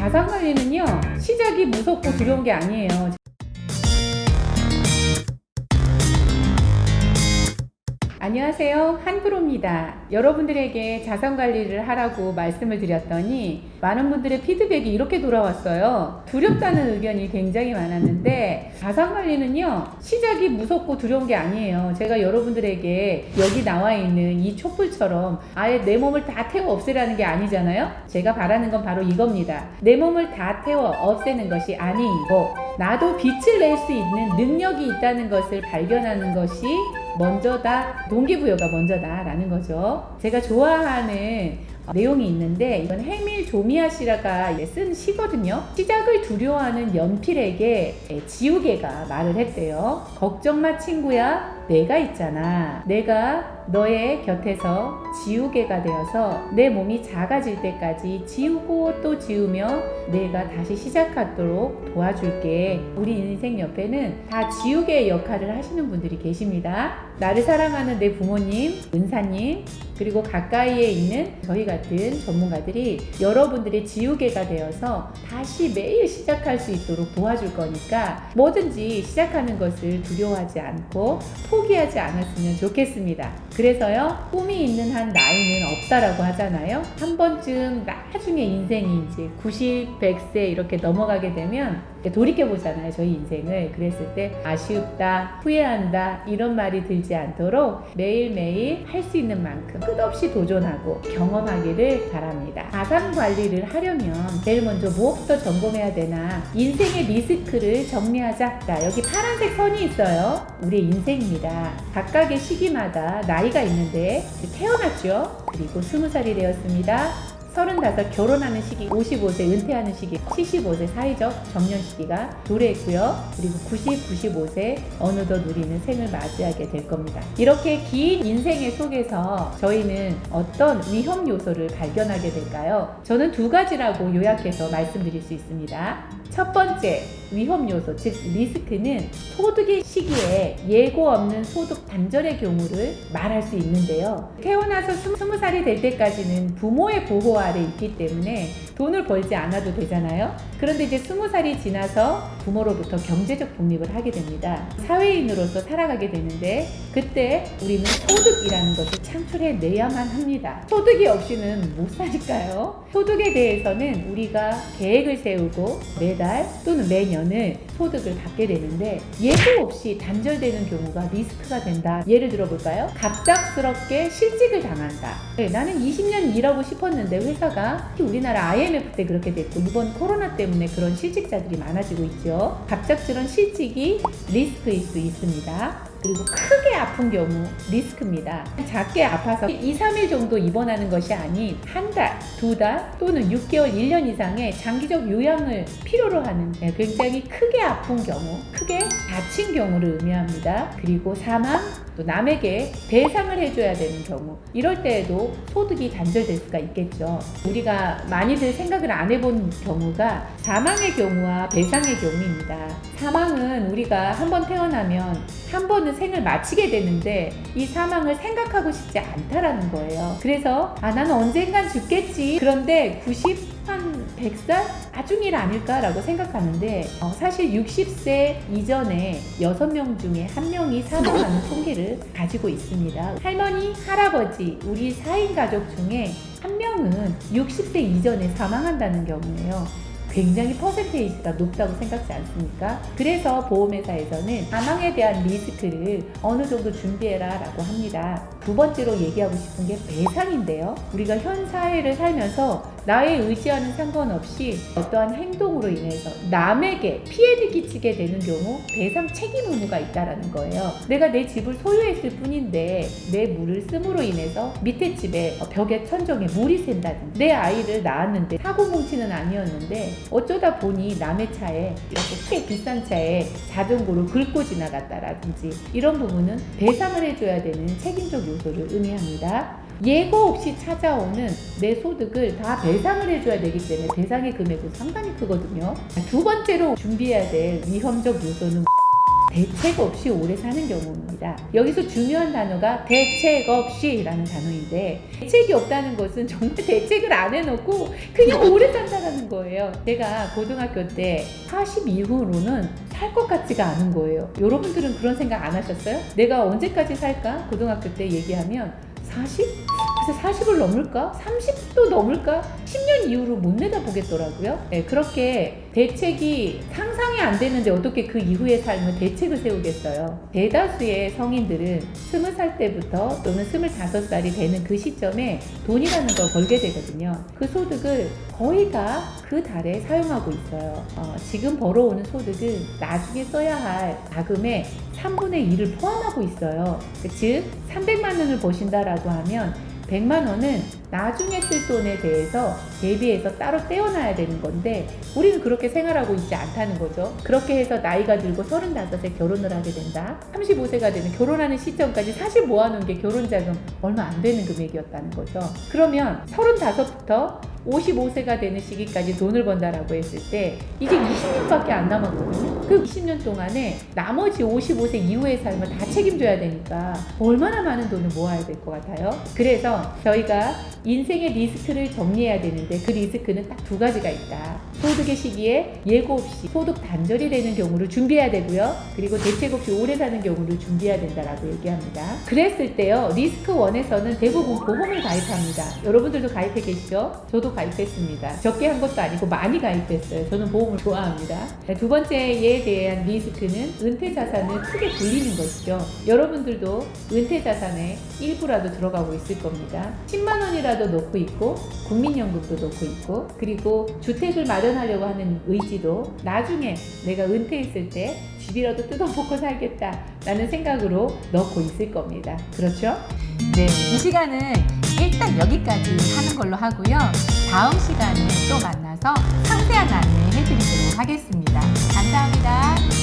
자산관리는요, 시작이 무섭고 두려운 게 아니에요. 안녕하세요, 한프로입니다. 여러분들에게 자산관리를 하라고 말씀을 드렸더니 많은 분들의 피드백이 이렇게 돌아왔어요. 두렵다는 의견이 굉장히 많았는데, 자산관리는요, 시작이 무섭고 두려운 게 아니에요. 제가 여러분들에게 여기 나와 있는 이 촛불처럼 아예 내 몸을 다 태워 없애라는 게 아니잖아요. 제가 바라는 건 바로 이겁니다. 내 몸을 다 태워 없애는 것이 아니고, 나도 빛을 낼 수 있는 능력이 있다는 것을 발견하는 것이 먼저다, 동기부여가 먼저다 라는 거죠. 제가 좋아하는 내용이 있는데, 이건 해밀 조미아 씨라가 쓴 시거든요. 시작을 두려워하는 연필에게 지우개가 말을 했대요. 걱정 마 친구야, 내가 있잖아. 내가 너의 곁에서 지우개가 되어서 내 몸이 작아질 때까지 지우고 또 지우며 내가 다시 시작하도록 도와줄게. 우리 인생 옆에는 다 지우개의 역할을 하시는 분들이 계십니다. 나를 사랑하는 내 부모님, 은사님, 그리고 가까이에 있는 저희 같은 전문가들이 여러분들의 지우개가 되어서 다시 매일 시작할 수 있도록 도와줄 거니까 뭐든지 시작하는 것을 두려워하지 않고 포기하지 않았으면 좋겠습니다. 그래서요, 꿈이 있는 한 나이는 없다라고 하잖아요. 한 번쯤 나중에 인생이 이제 90, 100세 이렇게 넘어가게 되면 돌이켜보잖아요, 저희 인생을. 그랬을 때 아쉽다, 후회한다 이런 말이 들지 않도록 매일매일 할 수 있는 만큼 끝없이 도전하고 경험하기를 바랍니다. 자산 관리를 하려면 제일 먼저 무엇부터 점검해야 되나? 인생의 리스크를 정리하자. 자, 여기 파란색 선이 있어요. 우리의 인생입니다. 각각의 시기마다 나이가 있는데 태어났죠. 그리고 20살이 되었습니다. 35 결혼하는 시기, 55세 은퇴하는 시기, 75세 사회적 정년 시기가 도래했고요. 그리고 90, 95세 어느덧 우리는 생을 맞이하게 될 겁니다. 이렇게 긴 인생의 속에서 저희는 어떤 위험 요소를 발견하게 될까요? 저는 두 가지라고 요약해서 말씀드릴 수 있습니다. 첫 번째 위험 요소, 즉 리스크는 소득의 시기에 예고 없는 소득 단절의 경우를 말할 수 있는데요. 태어나서 20살이 될 때까지는 부모의 보호 아래 있기 때문에 돈을 벌지 않아도 되잖아요. 그런데 이제 20살이 지나서 부모로부터 경제적 독립을 하게 됩니다. 사회인으로서 살아가게 되는데, 그때 우리는 소득이라는 것을 창출해내야만 합니다. 소득이 없이는 못 사니까요. 소득에 대해서는 우리가 계획을 세우고 매달 또는 매년을 소득을 받게 되는데, 예고 없이 단절되는 경우가 리스크가 된다. 예를 들어볼까요? 갑작스럽게 실직을 당한다. 나는 20년 일하고 싶었는데 회사가, 우리나라 IMF 때 그렇게 됐고 이번 코로나 때문에 그런 실직자들이 많아지고 있죠. 갑작스런 실직이 리스크일 수 있습니다. 그리고 크게 아픈 경우 리스크입니다. 작게 아파서 2, 3일 정도 입원하는 것이 아닌 한 달, 두 달 또는 6개월, 1년 이상의 장기적 요양을 필요로 하는 굉장히 크게 아픈 경우, 크게 다친 경우를 의미합니다. 그리고 사망, 또 남에게 배상을 해줘야 되는 경우, 이럴 때에도 소득이 단절될 수가 있겠죠. 우리가 많이들 생각을 안 해본 경우가 사망의 경우와 배상의 경우입니다. 사망은 우리가 한번 태어나면 한 번은 생을 마치게 되는데 이 사망을 생각하고 싶지 않다라는 거예요. 그래서 나는 언젠간 죽겠지. 그런데 90, 한 100살? 나중일 아닐까라고 생각하는데 사실 60세 이전에 6명 중에 1명이 사망하는 통계를 가지고 있습니다. 할머니, 할아버지, 우리 4인 가족 중에 1명은 60세 이전에 사망한다는 경우예요. 굉장히 퍼센테이지가 높다고 생각지 않습니까? 그래서 보험회사에서는 사망에 대한 리스크를 어느 정도 준비해라 라고 합니다. 두 번째로 얘기하고 싶은 게 배상인데요. 우리가 현 사회를 살면서 나의 의지와는 상관없이 어떠한 행동으로 인해서 남에게 피해를 끼치게 되는 경우 배상 책임 의무가 있다라는 거예요. 내가 내 집을 소유했을 뿐인데 내 물을 씀으로 인해서 밑에 집에 벽에 천정에 물이 샌다든지, 내 아이를 낳았는데 사고 뭉치는 아니었는데 어쩌다 보니 남의 차에 이렇게 크게 비싼 차에 자전거로 긁고 지나갔다라든지, 이런 부분은 배상을 해줘야 되는 책임적 요소를 의미합니다. 예고 없이 찾아오는 내 소득을 다 배상을 해줘야 되기 때문에 배상의 금액은 상당히 크거든요. 두 번째로 준비해야 될 위험적 요소는 대책 없이 오래 사는 경우입니다. 여기서 중요한 단어가 대책 없이라는 단어인데, 대책이 없다는 것은 정말 대책을 안 해놓고 그냥 오래 산다는 거예요. 제가 고등학교 때 40 이후로는 살 것 같지가 않은 거예요. 여러분들은 그런 생각 안 하셨어요? 내가 언제까지 살까? 고등학교 때 얘기하면 40? 그래서 40을 넘을까? 30도 넘을까? 10년 이후로 못 내다보겠더라고요. 네, 그렇게 대책이 상상이 안 되는데 어떻게 그 이후의 삶을 대책을 세우겠어요. 대다수의 성인들은 20살 때부터 또는 25살이 되는 그 시점에 돈이라는 걸 벌게 되거든요. 그 소득을 거의 다 그 달에 사용하고 있어요. 지금 벌어오는 소득은 나중에 써야 할 자금의 3분의 1을 포함하고 있어요. 즉 300만 원을 버신다라고 하면 100만 원은 나중에 쓸 돈에 대해서 대비해서 따로 떼어놔야 되는 건데, 우리는 그렇게 생활하고 있지 않다는 거죠. 그렇게 해서 나이가 들고 35세 결혼을 하게 된다. 35세가 되는 결혼하는 시점까지 사실 모아놓은 게 결혼자금 얼마 안 되는 금액이었다는 거죠. 그러면 35부터 55세가 되는 시기까지 돈을 번다라고 했을 때 이제 20년밖에 안 남았거든요. 그 20년 동안에 나머지 55세 이후의 삶을 다 책임져야 되니까 얼마나 많은 돈을 모아야 될 것 같아요. 그래서 저희가 인생의 리스크를 정리해야 되는데, 그 리스크는 딱 두 가지가 있다. 소득의 시기에 예고 없이 소득 단절이 되는 경우를 준비해야 되고요. 그리고 대책 없이 오래 사는 경우를 준비해야 된다라고 얘기합니다. 그랬을 때요, 리스크 1에서는 대부분 보험을 가입합니다. 여러분들도 가입해 계시죠? 저도 가입했습니다. 적게 한 것도 아니고 많이 가입했어요. 저는 보험을 좋아합니다. 두 번째에 대한 리스크는 은퇴 자산을 크게 굴리는 것이죠. 여러분들도 은퇴 자산에 일부라도 들어가고 있을 겁니다. 10만 원이라도 넣고 있고, 국민연금도 넣고 있고, 그리고 주택을 마련하려고 하는 의지도 나중에 내가 은퇴했을 때 집이라도 뜯어먹고 살겠다 라는 생각으로 넣고 있을 겁니다. 그렇죠? 네, 이 시간은 일단 여기까지 하는 걸로 하고요. 다음 시간에 또 만나서 상세한 안내 해드리도록 하겠습니다. 감사합니다.